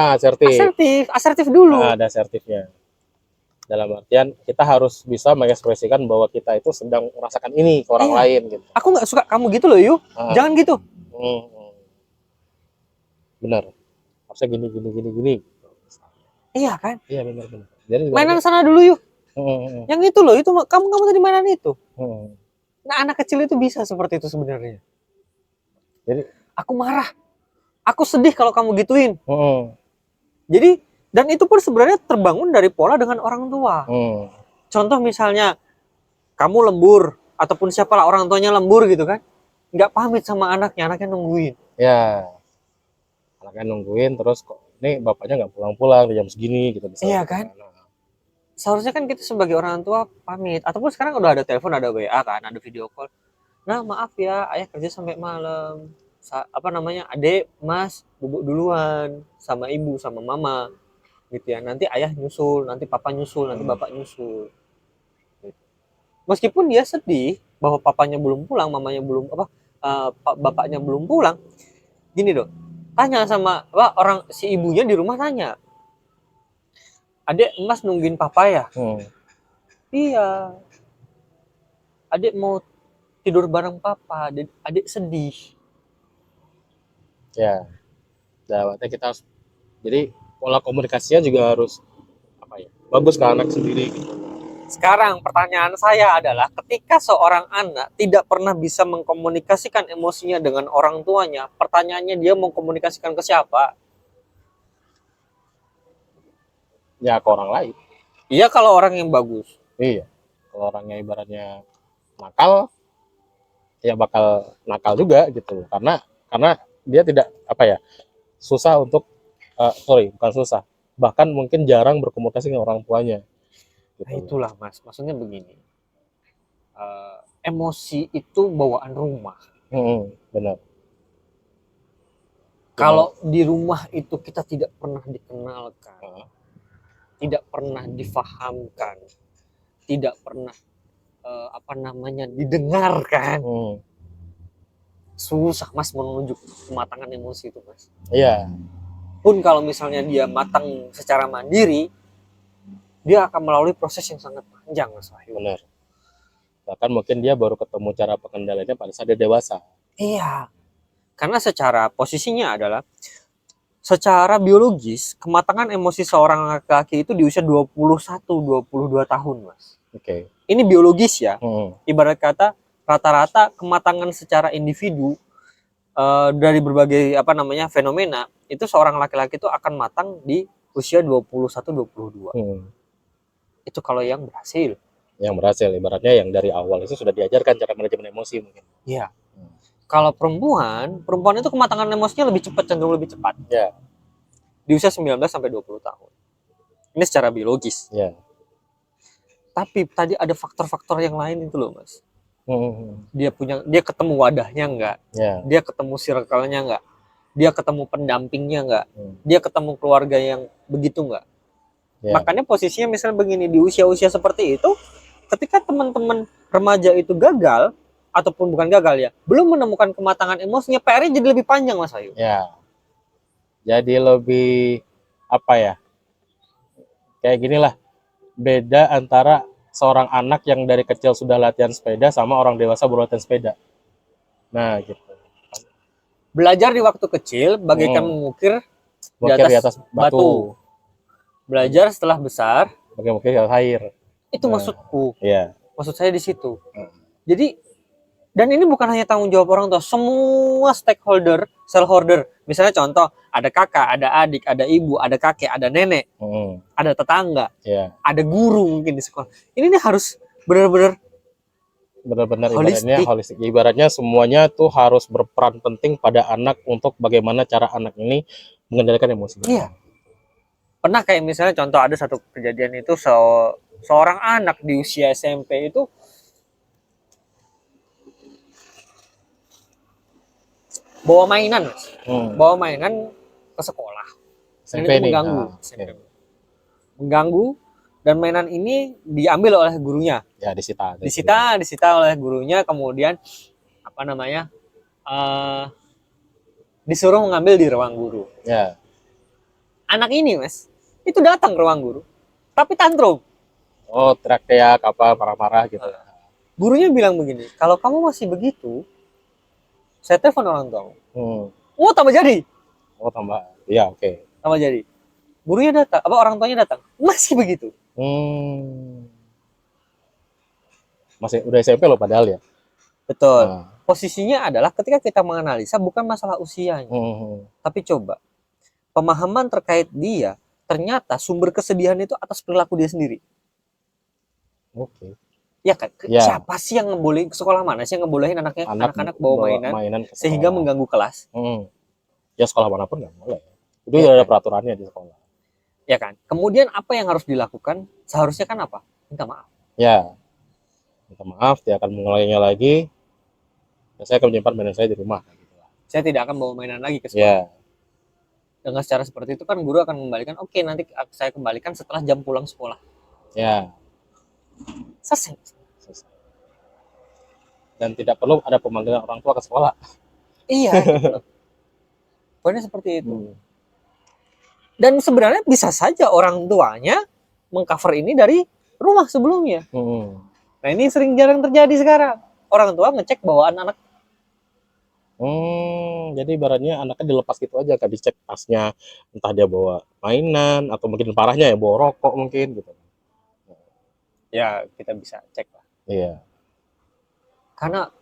Speaker 2: asertif dulu.
Speaker 1: Ada asertifnya. Dalam artian kita harus bisa mengekspresikan bahwa kita itu sedang merasakan ini ke orang lain gitu.
Speaker 2: Aku nggak suka kamu gitu loh, Yu. Jangan gitu.
Speaker 1: Benar. Harusnya gini.
Speaker 2: Iya kan?
Speaker 1: Iya benar. Jadi
Speaker 2: mainan sana dulu, Yu. Yang itu loh, itu kamu tadi mainan itu. Nah, anak kecil itu bisa seperti itu sebenarnya.
Speaker 1: Jadi
Speaker 2: aku marah, aku sedih kalau kamu gituin. Jadi dan itu pun sebenarnya terbangun dari pola dengan orang tua. Contoh misalnya kamu lembur ataupun siapalah orang tuanya lembur gitu kan, nggak pamit sama anaknya nungguin.
Speaker 1: Anaknya nungguin terus kok ini bapaknya nggak pulang-pulang di jam segini gitu.
Speaker 2: Iya kan? Seharusnya kan kita sebagai orang tua pamit, ataupun sekarang udah ada telepon, ada WA kan, ada video call. Nah maaf ya, ayah kerja sampai malam. Adek, mas, bubuk duluan sama ibu sama mama. Gitu ya, nanti ayah nyusul, nanti papa nyusul, nanti bapak nyusul. Meskipun dia sedih bahwa papanya belum pulang, mamanya belum bapaknya belum pulang, gini dong, tanya sama si ibunya di rumah, tanya, adek, mas nungguin papa ya? Iya, adek mau tidur bareng papa, adek sedih.
Speaker 1: Dawatnya kita harus, jadi pola komunikasinya juga harus bagus ke anak sendiri gitu.
Speaker 2: Sekarang pertanyaan saya adalah, ketika seorang anak tidak pernah bisa mengkomunikasikan emosinya dengan orang tuanya, pertanyaannya dia mau komunikasikan ke siapa?
Speaker 1: Ya ke orang lain.
Speaker 2: Iya kalau orang yang bagus.
Speaker 1: Iya. Kalau orangnya ibaratnya nakal, ya bakal nakal juga gitu. Karena dia tidak susah untuk bukan susah, bahkan mungkin jarang berkomunikasi dengan orang tuanya gitu.
Speaker 2: Nah itulah mas, maksudnya begini, emosi itu bawaan rumah.
Speaker 1: Benar.
Speaker 2: Kalau di rumah itu kita tidak pernah dikenalkan, tidak pernah difahamkan, tidak pernah didengarkan, susah mas menunjuk kematangan emosi itu mas.
Speaker 1: Iya.
Speaker 2: Pun kalau misalnya dia matang secara mandiri, dia akan melalui proses yang sangat panjang mas Wahyu.
Speaker 1: Benar. Bahkan mungkin dia baru ketemu cara pengendaliannya pada saat dia dewasa.
Speaker 2: Iya. Karena secara posisinya adalah, secara biologis kematangan emosi seorang laki-laki itu di usia 21-22 tahun mas. Ini biologis ya. Ibarat kata rata-rata kematangan secara individu dari berbagai fenomena itu, seorang laki-laki itu akan matang di usia 21-22. Itu kalau yang berhasil.
Speaker 1: Yang berhasil, ibaratnya yang dari awal itu sudah diajarkan cara manajemen emosi mungkin.
Speaker 2: Iya. Kalau perempuan itu kematangan emosinya lebih cepat, cenderung lebih cepat.
Speaker 1: Ya.
Speaker 2: Di usia 19 sampai 20 tahun. Ini secara biologis.
Speaker 1: Ya.
Speaker 2: Tapi tadi ada faktor-faktor yang lain itu loh, Mas. Dia ketemu wadahnya enggak?
Speaker 1: Ya.
Speaker 2: Dia ketemu circle-nya enggak? Dia ketemu pendampingnya enggak? Dia ketemu keluarga yang begitu enggak? Ya. Makanya posisinya misalnya begini, di usia-usia seperti itu, ketika teman-teman remaja itu gagal, ataupun bukan gagal ya, belum menemukan kematangan emosinya, PR-nya jadi lebih panjang, Mas Ayu.
Speaker 1: Ya. Jadi lebih apa ya? Kayak ginilah, beda antara seorang anak yang dari kecil sudah latihan sepeda sama orang dewasa baru latihan sepeda. Nah, gitu.
Speaker 2: Belajar di waktu kecil bagaikan mengukir di atas batu. Belajar setelah besar
Speaker 1: bagaikan mengukir di atas air.
Speaker 2: Itu maksudku.
Speaker 1: Iya.
Speaker 2: Maksud saya di situ. Jadi, dan ini bukan hanya tanggung jawab orang tua, semua stakeholder, stakeholder. Misalnya contoh, ada kakak, ada adik, ada ibu, ada kakek, ada nenek, ada tetangga, ada guru mungkin di sekolah. Ini nih harus benar-benar
Speaker 1: holistik. Ibaratnya semuanya tuh harus berperan penting pada anak untuk bagaimana cara anak ini mengendalikan emosi.
Speaker 2: Iya. Pernah kayak misalnya contoh ada satu kejadian itu seorang anak di usia SMP itu bawa mainan, Mas. Bawa mainan ke sekolah. Dan itu mengganggu. Mengganggu, dan mainan ini diambil oleh gurunya.
Speaker 1: Ya, disita
Speaker 2: oleh gurunya, kemudian disuruh mengambil di ruang guru.
Speaker 1: Ya.
Speaker 2: Anak ini, Mas, itu datang ke ruang guru, tapi tantrum.
Speaker 1: Oh, teriak-teriak apa, marah-marah gitu.
Speaker 2: Gurunya bilang begini, kalau kamu masih begitu, saya telepon orang tua. Oh, tambah jadi.
Speaker 1: Oh, tambah. Iya, oke.
Speaker 2: Tambah jadi. Gurunya datang, orang tuanya datang, masih begitu.
Speaker 1: Masih udah SMP loh padahal ya.
Speaker 2: Betul. Posisinya adalah ketika kita menganalisa bukan masalah usianya. Tapi coba pemahaman terkait dia, ternyata sumber kesedihan itu atas perilaku dia sendiri.
Speaker 1: Oke.
Speaker 2: Ya kan? Ya. Siapa sih yang ngebolehin, sekolah mana sih yang ngebolehin anak-anak bawa mainan sehingga mengganggu kelas?
Speaker 1: Ya sekolah manapun nggak boleh. Itu ya, ada peraturannya di sekolah.
Speaker 2: Ya kan? Kemudian apa yang harus dilakukan? Seharusnya kan apa? Minta maaf.
Speaker 1: Ya. Minta maaf, dia akan mengulanginya lagi. Dan saya akan menyimpan mainan saya di rumah.
Speaker 2: Saya tidak akan bawa mainan lagi ke sekolah. Ya. Dengan cara seperti itu kan guru akan membalikan, oke, nanti saya kembalikan setelah jam pulang sekolah.
Speaker 1: Ya.
Speaker 2: Selesai.
Speaker 1: Dan tidak perlu ada pemanggilan orang tua ke sekolah.
Speaker 2: Iya. Pokoknya seperti itu. Dan sebenarnya bisa saja orang tuanya mengcover ini dari rumah sebelumnya. Nah, ini jarang terjadi sekarang. Orang tua ngecek bawaan anak.
Speaker 1: Jadi ibaratnya anaknya dilepas gitu aja, kan dicek tasnya, entah dia bawa mainan atau mungkin parahnya ya bawa rokok mungkin gitu.
Speaker 2: Ya, kita bisa cek lah.
Speaker 1: Iya.
Speaker 2: Karena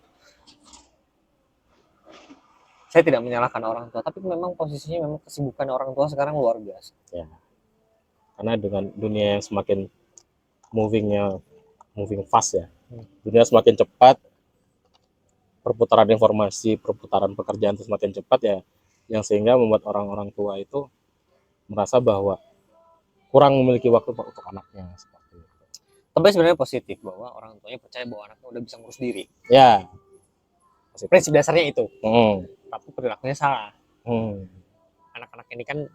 Speaker 2: saya tidak menyalahkan orang tua, tapi memang posisinya memang kesibukan orang tua sekarang luar biasa.
Speaker 1: Ya. Karena dengan dunia yang semakin moving fast ya. Dunia semakin cepat, perputaran informasi, perputaran pekerjaan itu semakin cepat ya, yang sehingga membuat orang-orang tua itu merasa bahwa kurang memiliki waktu untuk anaknya seperti itu.
Speaker 2: Tapi sebenarnya positif bahwa orang tuanya percaya bahwa anaknya udah bisa ngurus diri.
Speaker 1: Ya.
Speaker 2: Prinsip dasarnya itu. Tapi perilakunya salah. Anak-anak ini kan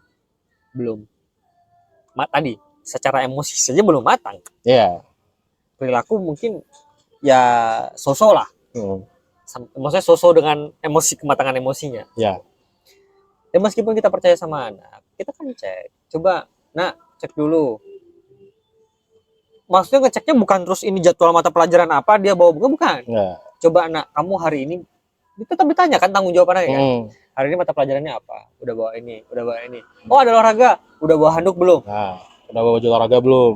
Speaker 2: belum tadi secara emosi saja belum matang.
Speaker 1: Iya.
Speaker 2: Perilaku mungkin ya sosok lah. Maksudnya sosok dengan kematangan emosinya.
Speaker 1: Ya.
Speaker 2: Ya meskipun kita percaya sama anak, kita kan cek. Coba, nak, cek dulu. Maksudnya ngeceknya bukan terus ini jadwal mata pelajaran apa dia bawa buku, bukan. Ya. Coba, nak, kamu hari ini tetap ditanya kan tanggung jawab anaknya kan. Hari ini mata pelajarannya apa? Udah bawa ini. Oh, ada olahraga. Udah bawa handuk belum?
Speaker 1: Nah, udah bawa baju olahraga belum?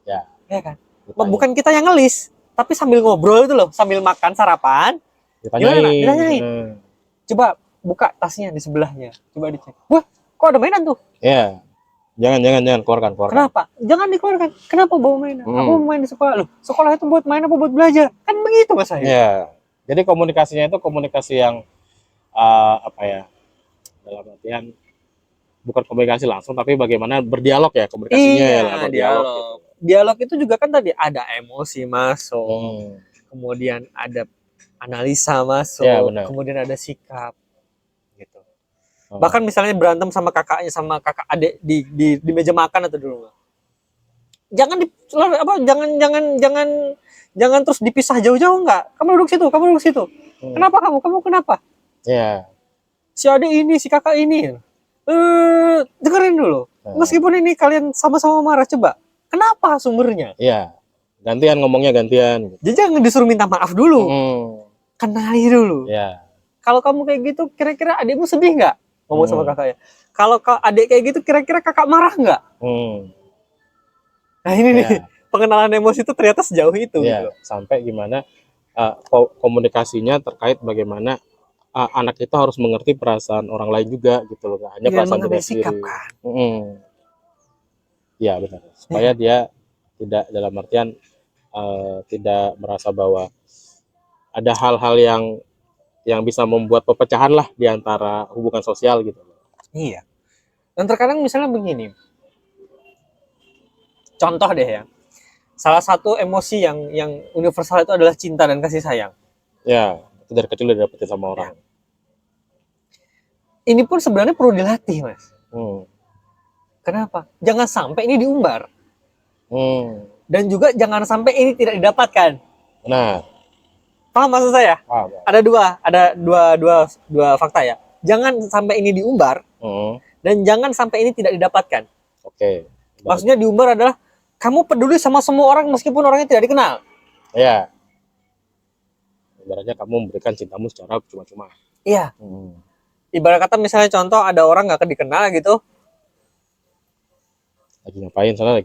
Speaker 1: Ya.
Speaker 2: Ya kan. Ditanya. Bukan kita yang ngelis, tapi sambil ngobrol itu loh, sambil makan sarapan. Ditanyain. Coba buka tasnya di sebelahnya. Coba dicek. Wah, kok ada mainan tuh?
Speaker 1: Iya. Jangan keluarkan.
Speaker 2: Kenapa? Jangan dikeluarkan. Kenapa bawa mainan? Aku mau main di sekolah. Loh, sekolah itu buat main apa buat belajar? Kan begitu Mas Ayu.
Speaker 1: Ya. Jadi komunikasinya itu komunikasi yang apa ya? Dalam artian bukan komunikasi langsung, tapi bagaimana berdialog ya, komunikasinya ya lah, berdialog. Gitu.
Speaker 2: Dialog itu juga kan tadi ada emosi masuk, kemudian ada analisa masuk,
Speaker 1: ya,
Speaker 2: kemudian ada sikap gitu. Bahkan misalnya berantem sama kakaknya sama kakak adik di meja makan atau di rumah. Jangan terus dipisah jauh-jauh enggak. Kamu duduk situ. Kenapa kamu? Kamu kenapa?
Speaker 1: Iya.
Speaker 2: Si adik ini, si kakak ini. Dengerin dulu. Meskipun ini kalian sama-sama marah, coba. Kenapa sumbernya?
Speaker 1: Iya. Gantian ngomongnya gantian.
Speaker 2: Jadi jangan disuruh minta maaf dulu. Kenali dulu.
Speaker 1: Iya.
Speaker 2: Kalau kamu kayak gitu, kira-kira adikmu sedih nggak ngomong sama kakaknya? Kalau adik kayak gitu, kira-kira kakak marah nggak? Nah ini nih, pengenalan emosi itu ternyata sejauh itu.
Speaker 1: Gitu. Sampai gimana komunikasinya terkait bagaimana anak itu harus mengerti perasaan orang lain juga gitu loh, hanya perasaan diri sendiri. Kan? Ya benar, supaya dia tidak dalam artian tidak merasa bahwa ada hal-hal yang bisa membuat perpecahan lah di antara hubungan sosial gitu.
Speaker 2: Iya. Dan terkadang misalnya begini, contoh deh ya, salah satu emosi yang universal itu adalah cinta dan kasih sayang.
Speaker 1: Ya, itu dari kecil udah dapetin sama orang. Ya.
Speaker 2: Ini pun sebenarnya perlu dilatih, Mas. Kenapa? Jangan sampai ini diumbar. Dan juga jangan sampai ini tidak didapatkan.
Speaker 1: Nah,
Speaker 2: paham maksud saya? Ada dua fakta ya. Jangan sampai ini diumbar, dan jangan sampai ini tidak didapatkan.
Speaker 1: Oke.
Speaker 2: Maksudnya diumbar adalah kamu peduli sama semua orang meskipun orangnya tidak dikenal.
Speaker 1: Iya. Ibaratnya kamu memberikan cintamu secara cuma-cuma.
Speaker 2: Iya. Ibarat kata misalnya contoh ada orang nggak dikenal gitu.
Speaker 1: Lagi ngapain? Soalnya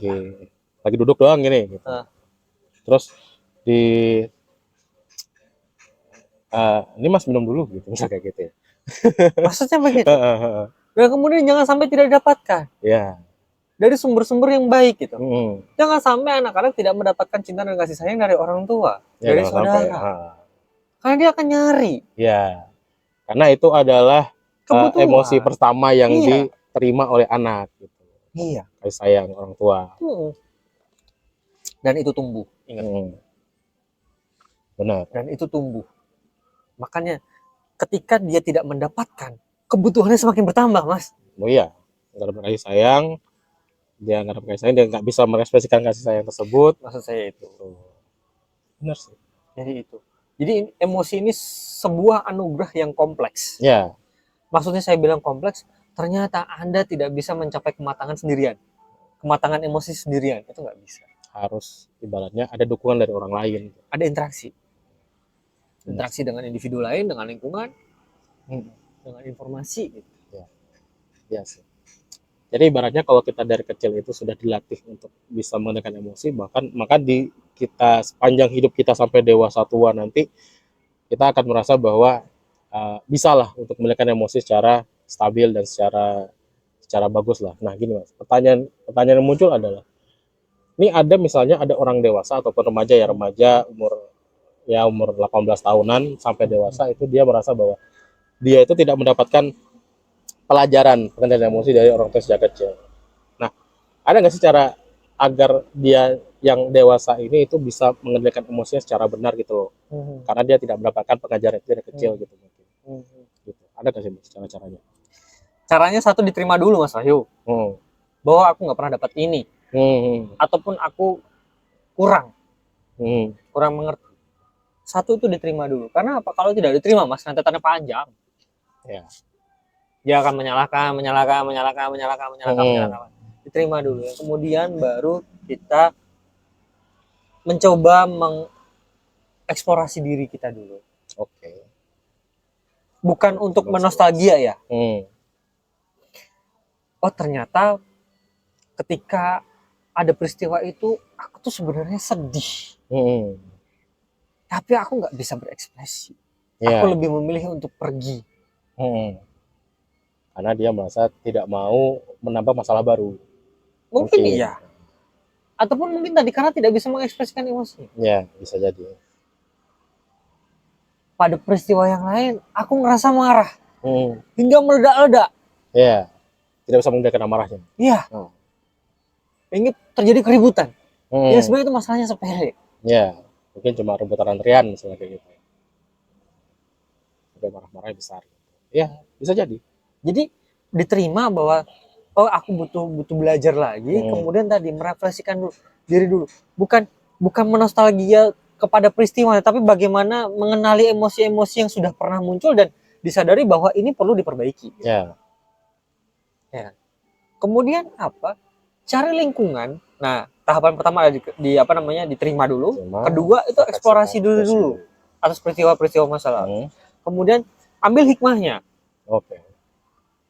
Speaker 1: lagi duduk doang gini. Gitu. Terus ini Mas minum dulu gitu, misalnya kayak gitu.
Speaker 2: Maksudnya begitu. Dan kemudian jangan sampai tidak didapatkan.
Speaker 1: Iya.
Speaker 2: Dari sumber-sumber yang baik gitu. Jangan sampai anak-anak tidak mendapatkan cinta dan kasih sayang dari orang tua, dari saudara. Karena dia akan nyari.
Speaker 1: Iya. Karena itu adalah emosi pertama yang diterima oleh anak gitu.
Speaker 2: Iya.
Speaker 1: Kasih sayang orang tua.
Speaker 2: Dan itu tumbuh, ingat.
Speaker 1: Benar.
Speaker 2: Dan itu tumbuh. Makanya ketika dia tidak mendapatkan, kebutuhannya semakin bertambah, Mas.
Speaker 1: Oh iya, nggak dapat kasih sayang, dia nggak bisa mengekspresikan kasih sayang tersebut.
Speaker 2: Maksud saya itu.
Speaker 1: Benar sih.
Speaker 2: Jadi emosi ini sebuah anugerah yang kompleks.
Speaker 1: Ya.
Speaker 2: Maksudnya saya bilang kompleks, ternyata Anda tidak bisa mencapai kematangan sendirian. Kematangan emosi sendirian, itu nggak bisa.
Speaker 1: Harus ibaratnya ada dukungan dari orang lain.
Speaker 2: Ada interaksi. Interaksi dengan individu lain, dengan lingkungan, dengan informasi gitu.
Speaker 1: Ya sih. Jadi ibaratnya kalau kita dari kecil itu sudah dilatih untuk bisa mengendalikan emosi, maka di kita sepanjang hidup kita sampai dewasa tua nanti kita akan merasa bahwa bisalah untuk mengendalikan emosi secara stabil dan secara bagus lah. Nah gini Mas, pertanyaan yang muncul adalah, ini misalnya ada orang dewasa ataupun remaja umur 18 tahunan sampai dewasa, itu dia merasa bahwa dia itu tidak mendapatkan pelajaran pengendalian emosi dari orang tua sejak kecil. Nah, ada nggak sih cara agar dia yang dewasa ini itu bisa mengendalikan emosinya secara benar gitu loh? Karena dia tidak mendapatkan pengajaran itu dari kecil gitu mungkin. Gitu. Ada nggak sih cara-caranya?
Speaker 2: Caranya satu, diterima dulu Mas Wahyu. Bahwa aku nggak pernah dapat ini. Ataupun aku kurang mengerti. Satu itu diterima dulu. Karena apa? Kalau tidak diterima Mas, nanti tanda panjang.
Speaker 1: Ya.
Speaker 2: Dia akan menyalahkan. Diterima dulu. Kemudian baru kita mencoba mengeksplorasi diri kita dulu.
Speaker 1: Oke.
Speaker 2: Bukan untuk menostalgia ya. Oh ternyata ketika ada peristiwa itu aku tuh sebenarnya sedih. Tapi aku nggak bisa berekspresi. Aku lebih memilih untuk pergi.
Speaker 1: Karena dia merasa tidak mau menambah masalah baru.
Speaker 2: Mungkin iya. Ataupun mungkin tadi karena tidak bisa mengekspresikan emosi.
Speaker 1: Ya, bisa jadi.
Speaker 2: Pada peristiwa yang lain, aku ngerasa marah. Hingga meledak-ledak.
Speaker 1: Iya. Tidak bisa mengendalikan amarahnya.
Speaker 2: Iya. Ini terjadi keributan. Ya sebenarnya itu masalahnya sepele.
Speaker 1: Iya. Mungkin cuma rebutan antrian misalnya kayak gitu. Sampai marah-marahnya besar. Iya, bisa jadi. Jadi
Speaker 2: diterima bahwa aku butuh belajar lagi, kemudian tadi merefleksikan diri dulu. Bukan menostalgia kepada peristiwa, tapi bagaimana mengenali emosi-emosi yang sudah pernah muncul dan disadari bahwa ini perlu diperbaiki.
Speaker 1: Ya.
Speaker 2: Kemudian apa? Cari lingkungan. Nah, tahapan pertama diterima dulu. Kedua itu eksplorasi dulu atas peristiwa-peristiwa masa lalu. Kemudian ambil hikmahnya.
Speaker 1: Oke.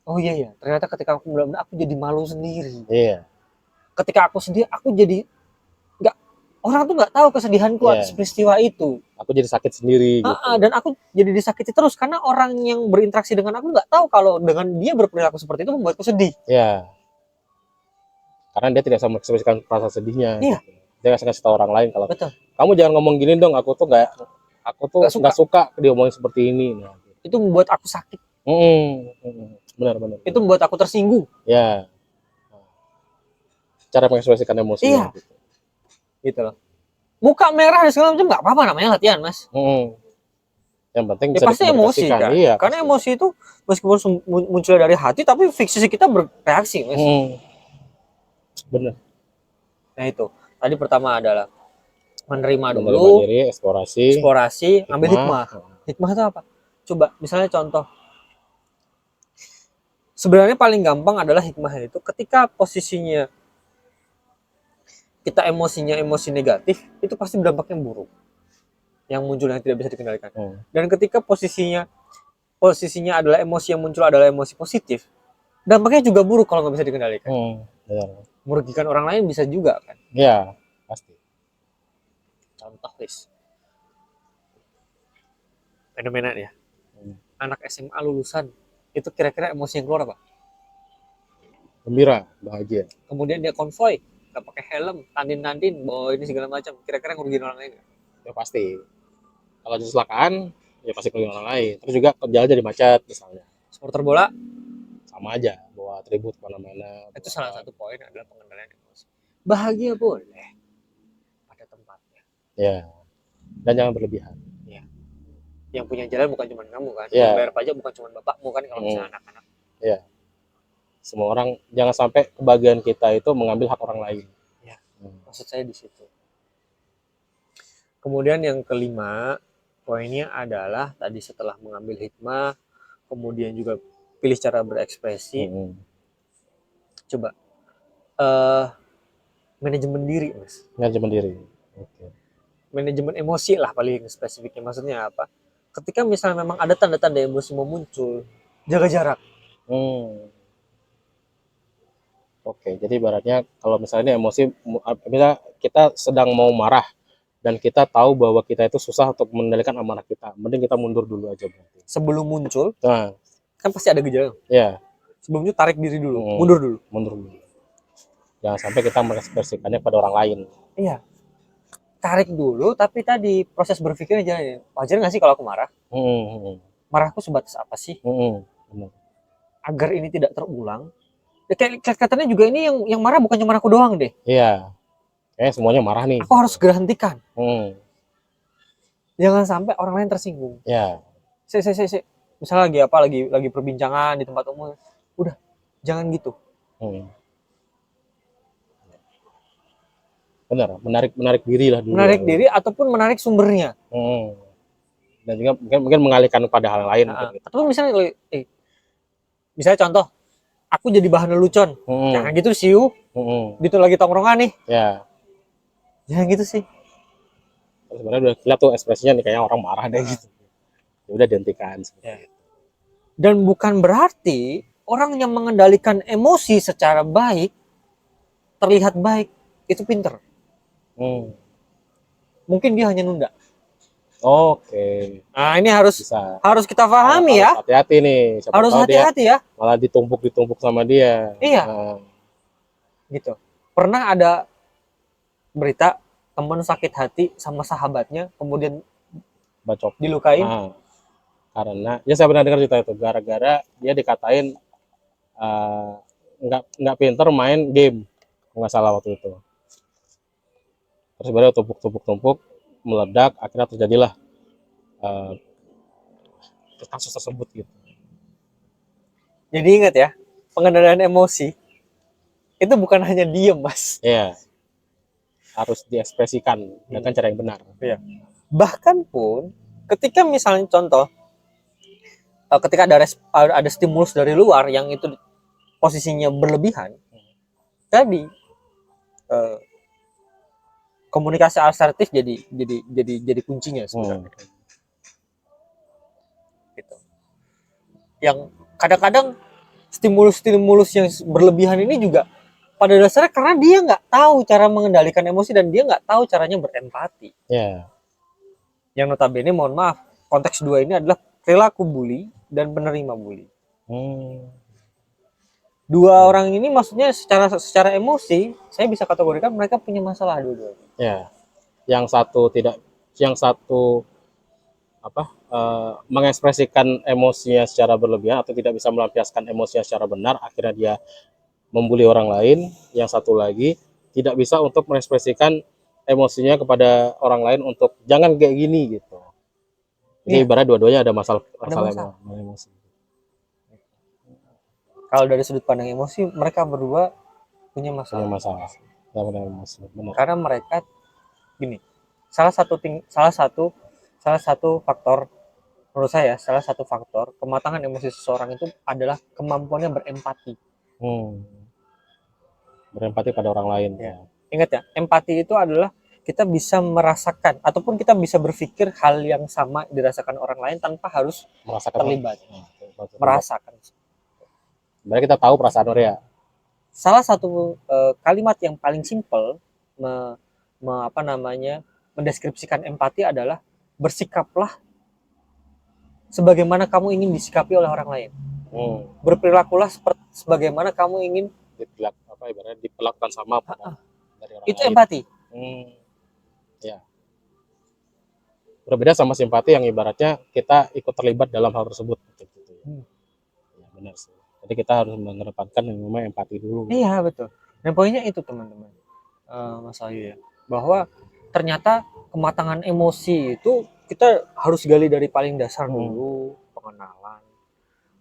Speaker 2: Oh iya, ternyata ketika aku benar-benar aku jadi malu sendiri.
Speaker 1: Iya.
Speaker 2: Ketika aku sedih, aku jadi orang tuh nggak tahu kesedihanku atas peristiwa itu.
Speaker 1: Aku jadi sakit sendiri. Gitu.
Speaker 2: Dan aku jadi disakiti terus karena orang yang berinteraksi dengan aku nggak tahu kalau dengan dia berperilaku seperti itu membuatku sedih.
Speaker 1: Iya. Karena dia tidak bisa mengekspresikan rasa sedihnya.
Speaker 2: Iya.
Speaker 1: Gitu. Dia nggak kasih tahu orang lain kalau.
Speaker 2: Betul.
Speaker 1: Kamu jangan ngomong gini dong. Aku tuh nggak suka diomongin seperti ini. Nah,
Speaker 2: itu membuat aku sakit.
Speaker 1: Benar.
Speaker 2: Itu membuat aku tersinggung.
Speaker 1: Ya. Cara mengekspresikan emosinya.
Speaker 2: Iya. Gitu loh. Muka merah dan segala macam nggak apa-apa, namanya latihan, Mas.
Speaker 1: Yang penting bisa
Speaker 2: pasti emosi kan.
Speaker 1: Iya,
Speaker 2: karena pasti. Emosi itu meskipun muncul dari hati, tapi fiksi kita bereaksi, Mas.
Speaker 1: Benar.
Speaker 2: Nah itu. Tadi pertama adalah menerima dulu,
Speaker 1: diri, eksplorasi,
Speaker 2: ambil hikmah. Hikmah itu apa? Coba misalnya contoh. Sebenarnya paling gampang adalah hikmah itu ketika posisinya kita emosinya emosi negatif, itu pasti berdampaknya buruk. Yang muncul yang tidak bisa dikendalikan. Dan ketika posisinya adalah emosi yang muncul adalah emosi positif, dampaknya juga buruk kalau nggak bisa dikendalikan. Merugikan orang lain bisa juga kan?
Speaker 1: Iya, pasti.
Speaker 2: Contoh guys, fenomena ya. Anak SMA lulusan itu kira-kira emosi yang keluar apa?
Speaker 1: Gembira, bahagia.
Speaker 2: Kemudian dia konvoy, nggak pakai helm, tandin bawa ini segala macam, kira-kira ngerugiin orang lain?
Speaker 1: Ya pasti. Kalau kecelakaan, ya pasti ngerugiin orang lain. Terus juga jalan jadi macet misalnya.
Speaker 2: Supporter bola
Speaker 1: sama aja, bawa atribut mana-mana.
Speaker 2: Itu salah satu poin adalah pengendalian emosi. Bahagia boleh pada tempatnya.
Speaker 1: Ya. Dan jangan berlebihan.
Speaker 2: Ya. Yang punya jalan bukan cuma kamu kan,
Speaker 1: yang
Speaker 2: bayar pajak bukan cuma bapakmu kan kalau misalnya anak-anak.
Speaker 1: Iya. Semua orang jangan sampai kebahagiaan kita itu mengambil hak orang lain.
Speaker 2: Ya. Maksud saya di situ. Kemudian yang kelima, poinnya adalah tadi setelah mengambil hikmah, kemudian juga pilih cara berekspresi. Coba manajemen diri, Mas.
Speaker 1: Manajemen diri. Okay.
Speaker 2: Manajemen emosi lah paling spesifiknya. Maksudnya apa? Ketika misalnya memang ada tanda-tanda emosi mau muncul, jaga jarak.
Speaker 1: Oke, jadi ibaratnya kalau misalnya emosi, misalnya kita sedang mau marah dan kita tahu bahwa kita itu susah untuk mengendalikan amarah kita, mending kita mundur dulu aja berarti.
Speaker 2: Sebelum muncul, kan pasti ada gejala.
Speaker 1: Iya.
Speaker 2: Sebelumnya tarik diri dulu, mundur dulu.
Speaker 1: Jangan sampai kita mengekspresikannya pada orang lain.
Speaker 2: Iya. Tarik dulu, tapi tadi proses berpikirnya jalan. Wajar nggak sih kalau aku marah? Marahku sebatas apa sih?
Speaker 1: Benar.
Speaker 2: Agar ini tidak terulang. Ya, katanya juga ini yang marah bukan cuma aku doang deh.
Speaker 1: Iya. Kayaknya semuanya marah nih.
Speaker 2: Aku harus segera hentikan. Jangan sampai orang lain tersinggung.
Speaker 1: Iya.
Speaker 2: Misalnya lagi perbincangan di tempat umum. Udah, jangan gitu.
Speaker 1: Benar, menarik diri lah dulu.
Speaker 2: Menarik diri ataupun menarik sumbernya.
Speaker 1: Dan juga mungkin mengalihkan pada hal lain.
Speaker 2: Ataupun misalnya contoh, aku jadi bahan lelucon. Jangan gitu sih, gitu lagi tongkrongan nih.
Speaker 1: Ya.
Speaker 2: Jangan gitu sih.
Speaker 1: Sebenarnya udah kelihatan tuh ekspresinya nih kayaknya orang marah deh gitu. Ya udah dihentikan.
Speaker 2: Dan bukan berarti orang yang mengendalikan emosi secara baik terlihat baik itu pinter. Mungkin dia hanya nunda.
Speaker 1: Oke.
Speaker 2: Nah ini harus kita pahami ya.
Speaker 1: Hati-hati nih.
Speaker 2: Harus hati-hati ya.
Speaker 1: Malah ditumpuk sama dia.
Speaker 2: Iya. Gitu. Pernah ada berita teman sakit hati sama sahabatnya kemudian
Speaker 1: bacok,
Speaker 2: dilukain.
Speaker 1: Karena ya saya pernah dengar cerita itu, gara-gara dia dikatain nggak pinter main game, nggak salah waktu itu. Terus baru tumpuk meledak, akhirnya terjadilah kasus tersebut gitu.
Speaker 2: Jadi ingat ya, pengendalian emosi itu bukan hanya diem, Mas.
Speaker 1: Iya. Harus diekspresikan dengan cara yang benar.
Speaker 2: Iya. Bahkan pun ketika misalnya contoh ketika ada stimulus dari luar yang itu posisinya berlebihan, tadi komunikasi asertif jadi kuncinya sebenarnya. Gitu. Yang kadang-kadang stimulus yang berlebihan ini juga pada dasarnya karena dia nggak tahu cara mengendalikan emosi dan dia nggak tahu caranya berempati.
Speaker 1: Yeah.
Speaker 2: Yang notabene, mohon maaf, konteks dua ini adalah perilaku bully dan penerima bully. Dua orang ini maksudnya secara emosi saya bisa kategorikan mereka punya masalah dua-duanya.
Speaker 1: Ya, yang satu mengekspresikan emosinya secara berlebihan atau tidak bisa melampiaskan emosinya secara benar, akhirnya dia membuli orang lain. Yang satu lagi tidak bisa untuk mengekspresikan emosinya kepada orang lain untuk jangan kayak gini gitu. Jadi ibarat dua-duanya ada masalah emosi.
Speaker 2: Kalau dari sudut pandang emosi, mereka berdua punya masalah.
Speaker 1: Benar.
Speaker 2: Karena mereka gini, salah satu faktor menurut saya, salah satu faktor kematangan emosi seseorang itu adalah kemampuannya berempati.
Speaker 1: Berempati pada orang lain.
Speaker 2: Ya. Ingat ya, empati itu adalah kita bisa merasakan ataupun kita bisa berpikir hal yang sama dirasakan orang lain tanpa harus terlibat. Merasakan.
Speaker 1: Sebenarnya kita tahu perasaan orang ya.
Speaker 2: Salah satu kalimat yang paling simpel mendeskripsikan empati adalah bersikaplah sebagaimana kamu ingin disikapi oleh orang lain. Berperilakulah sebagaimana kamu ingin
Speaker 1: diperlakukan sama dari orang
Speaker 2: itu
Speaker 1: lain.
Speaker 2: Empati.
Speaker 1: Ya. Berbeda sama simpati yang ibaratnya kita ikut terlibat dalam hal tersebut gitu ya. Ya, benar sih. Jadi kita harus mengedepankan yang namanya empati dulu.
Speaker 2: Iya, betul. Dan poinnya itu teman-teman, Mas Ayu ya, bahwa ternyata kematangan emosi itu kita harus gali dari paling dasar dulu, pengenalan,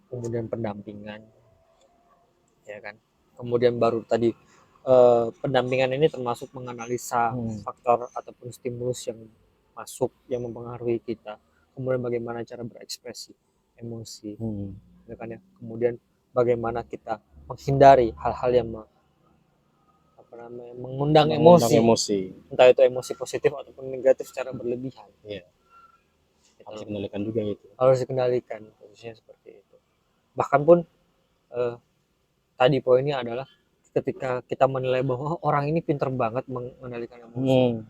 Speaker 2: kemudian pendampingan, ya kan. Kemudian baru tadi pendampingan ini termasuk menganalisa faktor ataupun stimulus yang masuk yang mempengaruhi kita. Kemudian bagaimana cara berekspresi emosi, ya kan ya. Kemudian bagaimana kita menghindari hal-hal yang mengundang emosi, entah itu emosi positif ataupun negatif secara berlebihan.
Speaker 1: Iya. Harus dikendalikan juga itu.
Speaker 2: Harus dikendalikan, posisinya seperti itu. Bahkan pun tadi poinnya adalah ketika kita menilai bahwa orang ini pinter banget mengendalikan emosi.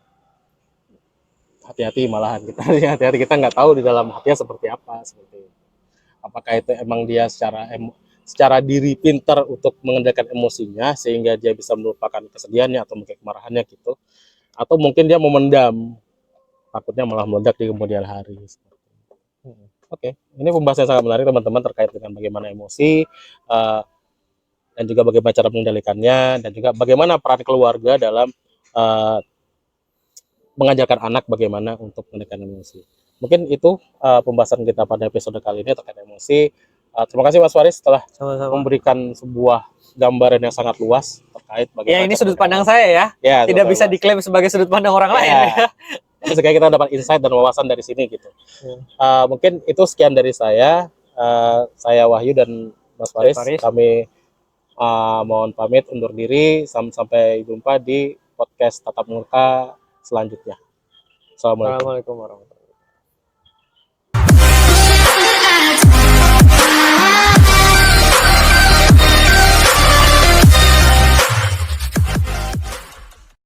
Speaker 1: Hati-hati malahan kita nggak tahu di dalam hatinya seperti apa seperti itu. Apakah itu emang dia secara diri pintar untuk mengendalikan emosinya sehingga dia bisa melupakan kesedihannya atau mungkin kemarahannya gitu, atau mungkin dia memendam takutnya malah meledak di kemudian hari. Oke, ini pembahasan sangat menarik teman-teman terkait dengan bagaimana emosi dan juga bagaimana cara mengendalikannya dan juga bagaimana peran keluarga dalam mengajarkan anak bagaimana untuk mengendalikan emosi. Mungkin itu pembahasan kita pada episode kali ini terkait emosi. Terima kasih Mas Faris telah memberikan sebuah gambaran yang sangat luas terkait bagaimana.
Speaker 2: Ya, ini sudut pandang saya ya. Tidak bisa diklaim sebagai sudut pandang orang lain.
Speaker 1: Tapi sekali kita dapat insight dan wawasan dari sini gitu. Mungkin itu sekian dari saya. Saya Wahyu dan Mas Faris. Kami mohon pamit undur diri. Sampai jumpa di podcast Tatap Muka selanjutnya. Assalamualaikum warahmatullahi wabarakatuh.